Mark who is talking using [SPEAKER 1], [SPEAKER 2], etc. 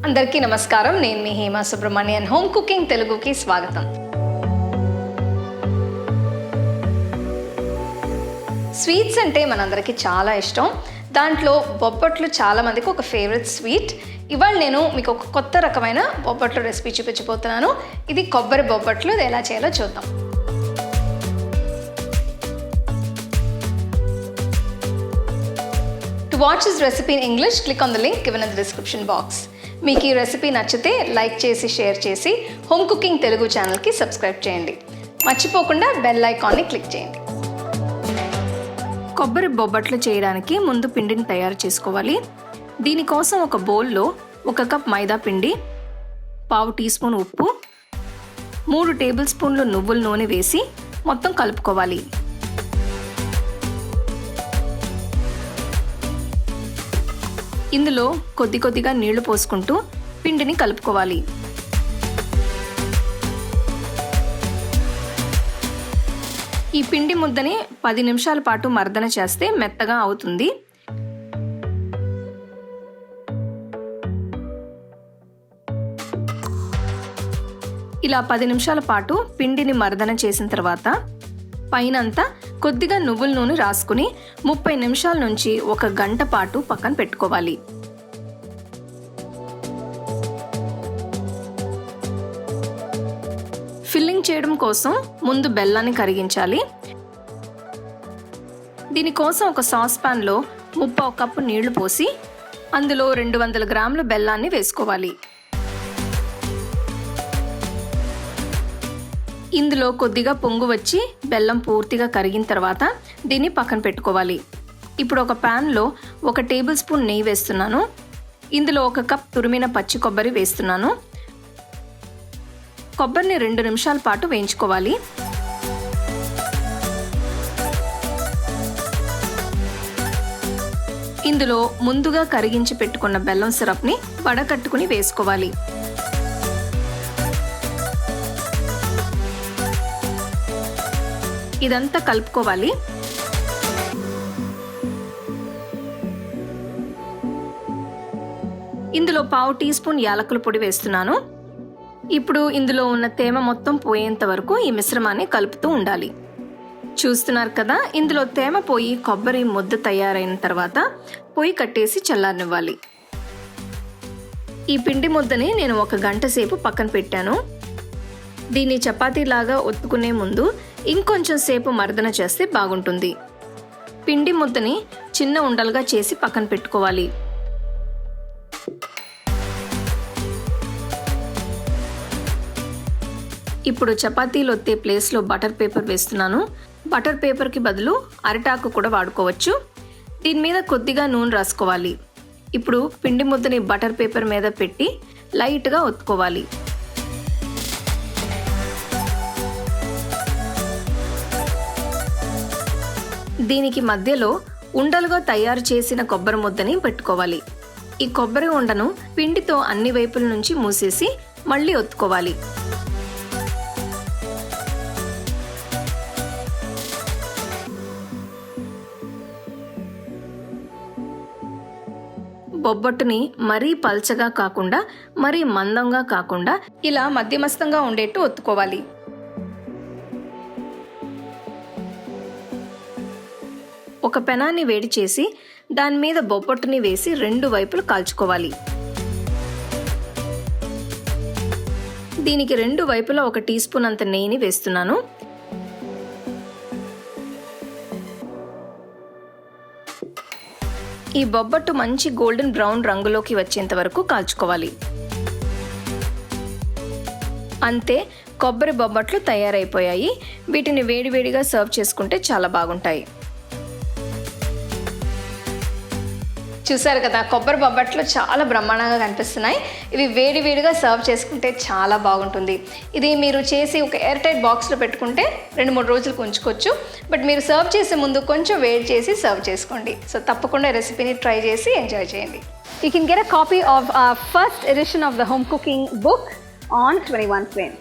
[SPEAKER 1] అందరికీ నమస్కారం. నేను మీ హేమ సుబ్రహ్మణ్యన్. హోమ్ కుకింగ్ తెలుగుకి స్వాగతం. స్వీట్స్ అంటే మనందరికీ చాలా ఇష్టం. దాంట్లో బొబ్బట్లు చాలామందికి ఒక ఫేవరెట్ స్వీట్. ఇవాళ నేను మీకు ఒక కొత్త రకమైన బొబ్బట్లు రెసిపీ చూపించబోతున్నాను. ఇది కొబ్బరి బొబ్బట్లు. ఇది ఎలా చేయాలో చూద్దాం. To watch this recipe in English, click on the link given in the description box. మీకు ఈ రెసిపీ నచ్చితే లైక్ చేసి షేర్ చేసి హోమ్ కుకింగ్ తెలుగు ఛానల్కి సబ్స్క్రైబ్ చేయండి. మర్చిపోకుండా బెల్ ఐకాన్ని క్లిక్ చేయండి. కొబ్బరి బొబ్బట్లు చేయడానికి ముందు పిండిని తయారు చేసుకోవాలి. దీనికోసం ఒక బౌల్లో 1 కప్ మైదా పిండి, 1/2 టీ స్పూన్ ఉప్పు, 3 టేబుల్ స్పూన్లు నువ్వుల నూనె వేసి మొత్తం కలుపుకోవాలి. ఇందులో కొద్దిగా నీళ్లు పోసుకుంటూ పిండిని కలుపుకోవాలి. ఈ పిండి ముద్దని 10 నిమిషాల పాటు మర్దన చేస్తే మెత్తగా అవుతుంది. ఇలా 10 నిమిషాల పాటు పిండిని మర్దన చేసిన తర్వాత పైనంతా కొద్దిగా నువ్వుల నూనె రాసుకుని 30 నిమిషాల నుంచి 1 గంట పాటు పక్కన పెట్టుకోవాలి. ఫిల్లింగ్ చేయడం కోసం ముందు బెల్లాన్ని కరిగించాలి. దీనికోసం ఒక సాస్ పాన్లో 1/2 కప్పు నీళ్లు పోసి అందులో 200 గ్రాముల బెల్లాన్ని వేసుకోవాలి. ఇందులో కొద్దిగా పొంగు వచ్చి బెల్లం పూర్తిగా కరిగిన తర్వాత దీన్ని పక్కన పెట్టుకోవాలి. ఇప్పుడు ఒక ప్యాన్లో 1 టేబుల్ స్పూన్ నెయ్యి వేస్తున్నాను. ఇందులో 1 కప్ తురిమిన పచ్చి కొబ్బరి వేస్తున్నాను. కొబ్బరిని 2 నిమిషాల పాటు వేయించుకోవాలి. ఇందులో ముందుగా కరిగించి పెట్టుకున్న బెల్లం సిరప్ని వడకట్టుకుని వేసుకోవాలి. ఇదంతా కలుపుకోవాలి. ఇందులో 1/2 టీ స్పూన్ యాలకుల పొడి వేస్తున్నాను. ఇప్పుడు ఇందులో ఉన్న తేమ మొత్తం పోయేంత వరకు ఈ మిశ్రమాన్ని కలుపుతూ ఉండాలి. చూస్తున్నారు కదా, ఇందులో తేమ పోయి కొబ్బరి ముద్ద తయారైన తర్వాత పొయ్యి కట్టేసి చల్లారనివ్వాలి. ఈ పిండి ముద్దని నేను 1 గంట సేపు పక్కన పెట్టాను. దీన్ని చపాతీలాగా ఒత్తుకునే ముందు ఇంకొంచెం సేపు మర్దన చేస్తే బాగుంటుంది. పిండి ముద్దని చిన్న ఉండలుగా చేసి పక్కన పెట్టుకోవాలి. ఇప్పుడు చపాతీలు ఒత్తే ప్లేస్లో బటర్ పేపర్ వేస్తున్నాను. బటర్ పేపర్కి బదులు అరిటాకు కూడా వాడుకోవచ్చు. దీని మీద కొద్దిగా నూనె రాసుకోవాలి. ఇప్పుడు పిండి ముద్దని బటర్ పేపర్ మీద పెట్టి లైట్గా ఒత్తుకోవాలి. దీనికి మధ్యలో ఉండలుగా తయారు చేసిన కొబ్బరి ముద్దని పెట్టుకోవాలి. ఈ కొబ్బరి ఉండను పిండితో అన్ని వైపుల నుంచి మూసేసి మళ్ళీ ఒత్తుకోవాలి. బొబ్బట్టుని మరీ పల్చగా కాకుండా మరీ మందంగా కాకుండా ఇలా మధ్యమస్తంగా ఉండేట్టు ఒత్తుకోవాలి. ఒక పెనాన్ని వేడి చేసి దాని మీద బొబ్బట్టుని వేసి 2 వైపులు కాల్చుకోవాలి. దీనికి 2 వైపులా 1 టీ స్పూన్ అంత నెయ్యిని వేస్తున్నాను. ఈ బొబ్బట్టు మంచి గోల్డెన్ బ్రౌన్ రంగులోకి వచ్చేంత వరకు కాల్చుకోవాలి. అంతే, కొబ్బరి బొబ్బట్లు తయారైపోయాయి. వీటిని వేడివేడిగా సర్వ్ చేసుకుంటే చాలా బాగుంటాయి. చూసారు కదా, కొబ్బరి బొబ్బట్లు చాలా బ్రహ్మాండంగా కనిపిస్తున్నాయి. ఇవి వేడివేడిగా సర్వ్ చేసుకుంటే చాలా బాగుంటుంది. ఇది మీరు చేసి ఒక ఎయిర్ టైట్ బాక్స్లో పెట్టుకుంటే 2-3 రోజులకు ఉంచుకోవచ్చు. బట్ మీరు సర్వ్ చేసే ముందు కొంచెం వేడి చేసి సర్వ్ చేసుకోండి. సో తప్పకుండా రెసిపీని ట్రై చేసి ఎంజాయ్ చేయండి. You can get a copy of our first edition of the home cooking book on 21 Frame.